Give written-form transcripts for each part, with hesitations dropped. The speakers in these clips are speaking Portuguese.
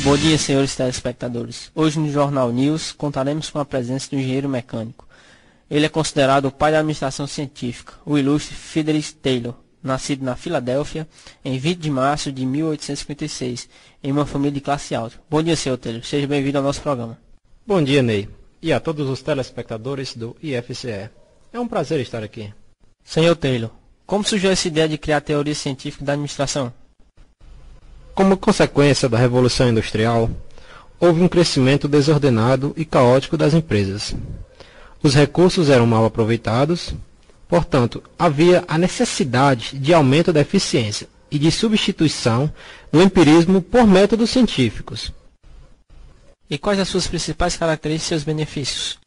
Bom dia, senhores telespectadores. Hoje no Jornal News contaremos com a presença do engenheiro mecânico. Ele é considerado o pai da administração científica, o ilustre Frederick Taylor, nascido na Filadélfia em 20 de março de 1856, em uma família de classe alta. Bom dia, senhor Taylor. Seja bem-vindo ao nosso programa. Bom dia, Ney. E a todos os telespectadores do IFCE. É um prazer estar aqui. Senhor Taylor, como surgiu essa ideia de criar a teoria científica da administração? Como consequência da Revolução Industrial, houve um crescimento desordenado e caótico das empresas. Os recursos eram mal aproveitados, portanto, havia a necessidade de aumento da eficiência e de substituição do empirismo por métodos científicos. E quais as suas principais características e seus benefícios?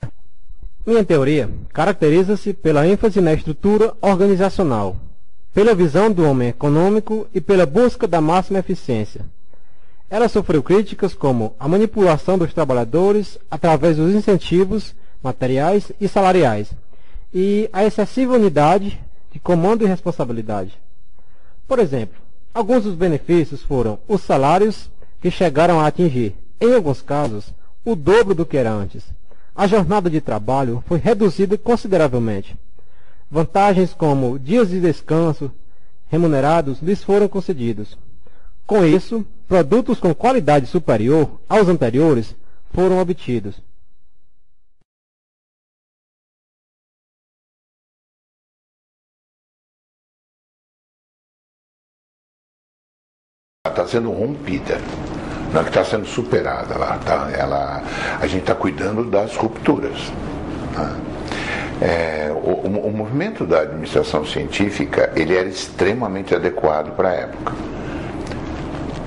Minha teoria caracteriza-se pela ênfase na estrutura organizacional, pela visão do homem econômico e pela busca da máxima eficiência. Ela sofreu críticas como a manipulação dos trabalhadores através dos incentivos materiais e salariais e a excessiva unidade de comando e responsabilidade. Por exemplo, alguns dos benefícios foram os salários que chegaram a atingir, em alguns casos, o dobro do que era antes. A jornada de trabalho foi reduzida consideravelmente. Vantagens como dias de descanso remunerados lhes foram concedidos. Com isso, produtos com qualidade superior aos anteriores foram obtidos. Está sendo rompida, não é que está sendo superada. A gente está cuidando das rupturas. Né? O movimento da administração científica, ele era extremamente adequado para a época.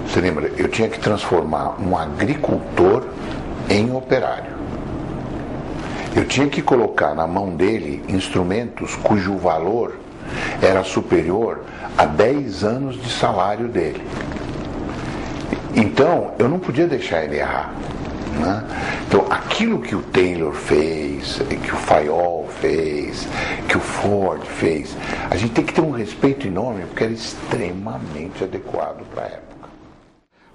Você lembra? Eu tinha que transformar um agricultor em operário. Eu tinha que colocar na mão dele instrumentos cujo valor era superior a 10 anos de salário dele. Então, eu não podia deixar ele errar. Né? Então, aquilo que o Taylor fez, que o Fayol fez, que o Ford fez, a gente tem que ter um respeito enorme, porque era extremamente adequado para a época.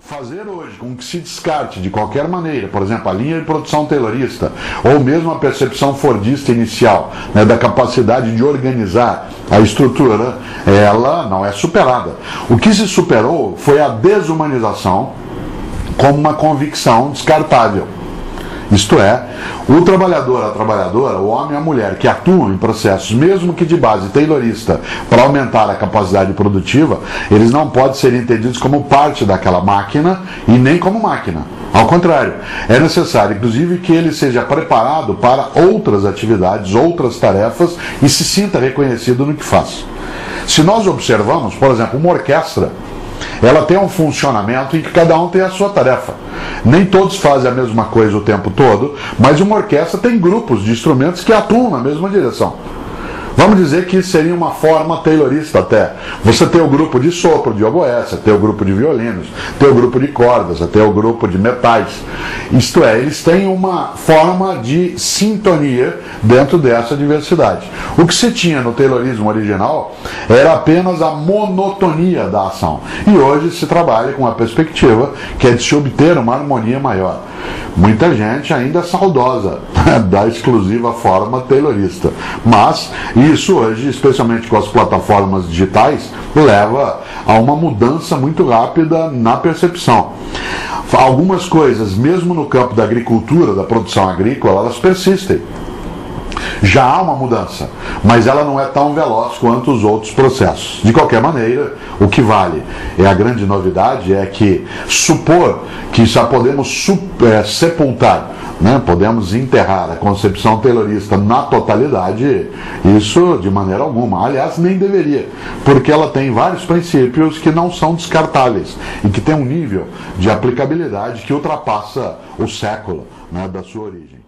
Fazer hoje com que se descarte de qualquer maneira, por exemplo, a linha de produção taylorista, ou mesmo a percepção fordista inicial, né, da capacidade de organizar a estrutura, ela não é superada. O que se superou foi a desumanização como uma convicção descartável. Isto é, o trabalhador, a trabalhadora, o homem e a mulher que atuam em processos, mesmo que de base taylorista, para aumentar a capacidade produtiva, eles não podem ser entendidos como parte daquela máquina e nem como máquina. Ao contrário, é necessário, inclusive, que ele seja preparado para outras atividades, outras tarefas e se sinta reconhecido no que faz. Se nós observamos, por exemplo, uma orquestra, ela tem um funcionamento em que cada um tem a sua tarefa. Nem todos fazem a mesma coisa o tempo todo, mas uma orquestra tem grupos de instrumentos que atuam na mesma direção. Vamos dizer que isso seria uma forma taylorista até. Você tem o grupo de sopro, de oboé, você tem o grupo de violinos, tem o grupo de cordas, você tem o grupo de metais. Isto é, eles têm uma forma de sintonia dentro dessa diversidade. O que se tinha no taylorismo original era apenas a monotonia da ação. E hoje se trabalha com a perspectiva que é de se obter uma harmonia maior. Muita gente ainda é saudosa da exclusiva forma taylorista. Mas isso hoje, especialmente com as plataformas digitais, leva a uma mudança muito rápida na percepção. Algumas coisas, mesmo no campo da agricultura, da produção agrícola, elas persistem. Já há uma mudança, mas ela não é tão veloz quanto os outros processos. De qualquer maneira, o que vale, a grande novidade é que supor que já podemos sepultar, né, podemos enterrar a concepção taylorista na totalidade, isso de maneira alguma. Aliás, nem deveria, porque ela tem vários princípios que não são descartáveis e que tem um nível de aplicabilidade que ultrapassa o século, né, da sua origem.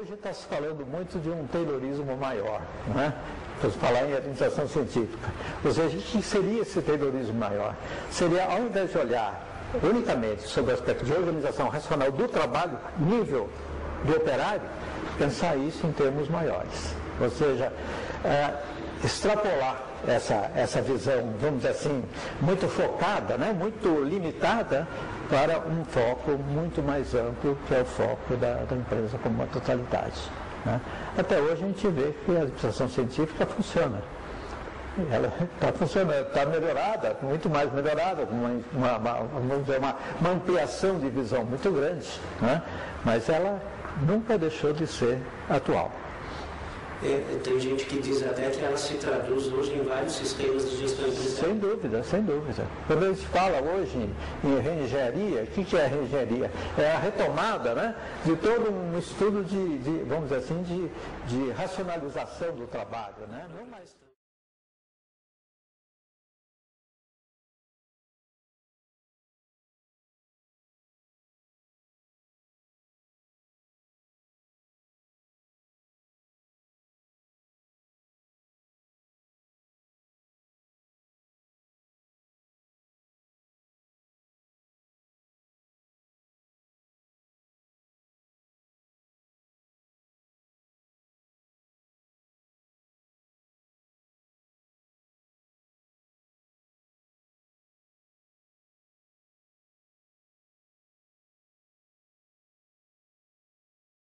Hoje está se falando muito de um taylorismo maior, não é? Para falar em administração científica. Ou seja, o que seria esse taylorismo maior? Seria, ao invés de olhar unicamente sobre o aspecto de organização racional do trabalho, nível do operário, pensar isso em termos maiores. ou seja, extrapolar essa visão, vamos dizer assim, muito focada, né, muito limitada, para um foco muito mais amplo, que é o foco da empresa como uma totalidade. Né? Até hoje a gente vê que a administração científica funciona. Ela está funcionando, está melhorada, muito mais melhorada, com uma ampliação de visão muito grande, né? Mas ela nunca deixou de ser atual. Tem gente que diz até que ela se traduz hoje em vários sistemas de gestão empresarial. Sem dúvida, sem dúvida. Quando a gente fala hoje em reengenharia, o que é a reengenharia? É a retomada, né, de todo um estudo vamos dizer assim, de racionalização do trabalho, né? Não mais